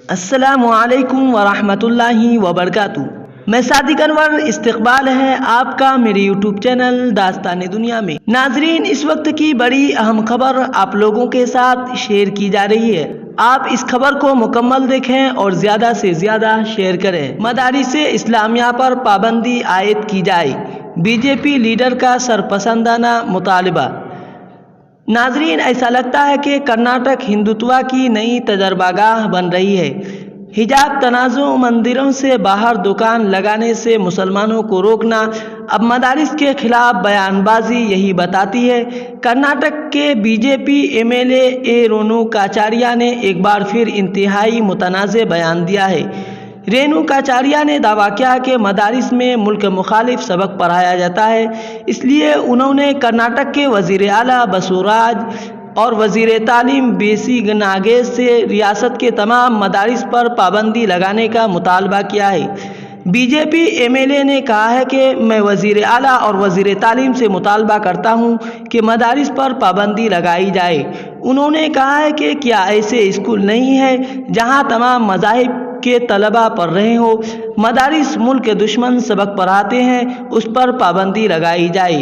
अस्सलामुअलैकुम वरहमतुल्लाहि वबरकातुहू। मैं सादिक अनवर, इस्तकबाल है आपका मेरे यूट्यूब चैनल दास्तान दुनिया में। नाजरीन, इस वक्त की बड़ी अहम खबर आप लोगों के साथ शेयर की जा रही है। आप इस खबर को मुकम्मल देखें और ज़्यादा से ज़्यादा शेयर करें। मदारिस इस्लामिया पर पाबंदी आयद की जाए, बीजेपी लीडर का सरपसंदाना मुतालबा। नाजरीन, ऐसा लगता है कि कर्नाटक हिंदुत्व की नई तजर्बागाह बन रही है। हिजाब तनाज़ुर, मंदिरों से बाहर दुकान लगाने से मुसलमानों को रोकना, अब मदारिस के खिलाफ बयानबाजी यही बताती है। कर्नाटक के बीजेपी एमएलए रेणुकाचार्य ने एक बार फिर इंतहाई मुतनाज़ बयान दिया है। रेणुकाचार्य ने दावा किया कि मदारिस में मुल्क मुखालिफ सबक पढ़ाया जाता है, इसलिए उन्होंने कर्नाटक के वज़ीर आला बसवराज और वज़ीर तालीम बीसी नागेश से रियासत के तमाम मदारिस पर पाबंदी लगाने का मुतालबा किया है। बीजेपी एमएलए ने कहा है कि मैं वज़ीर आला और वज़ीर तालीम से मुतालबा करता हूं कि मदारिस पर पाबंदी लगाई जाए। उन्होंने कहा है कि क्या ऐसे स्कूल नहीं है जहां तमाम मज़ाहिब के तलबा पढ़ रहे हो? मदारिस मुल्क दुश्मन सबक पढ़ाते हैं, उस पर पाबंदी लगाई जाए।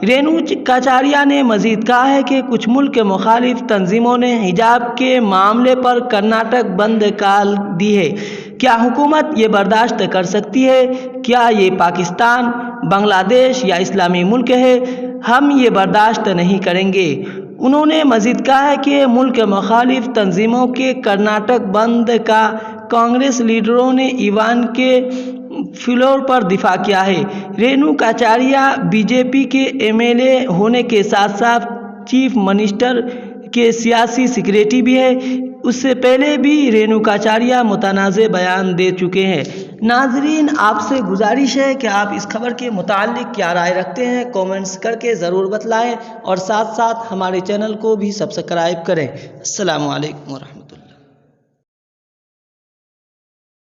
रेणुकाचार्य ने मजीद कहा है कि कुछ मुल्क मुखालिफ तंजीमों ने हिजाब के मामले पर कर्नाटक बंद काल दी है। क्या हुकूमत ये बर्दाश्त कर सकती है? क्या ये पाकिस्तान, बांग्लादेश या इस्लामी मुल्क है? हम ये बर्दाश्त नहीं करेंगे। उन्होंने मजीद कहा है कि मुल्क मुखालिफ तंजीमों के कर्नाटक बंद का कांग्रेस लीडरों ने ईवान के फ्लोर पर दिफा किया है। रेणुकाचार्य बीजेपी के एमएलए होने के साथ साथ चीफ मिनिस्टर के सियासी सेक्रेटरी भी है। उससे पहले भी रेणुकाचार्य मुतनाज़ बयान दे चुके हैं। नाजरीन, आपसे गुजारिश है कि आप इस खबर के मुताल्लिक क्या राय रखते हैं, कमेंट्स करके ज़रूर बतलाएं और साथ साथ हमारे चैनल को भी सब्सक्राइब करें। अस्सलामु अलैकुम वरहमतुल्लाह।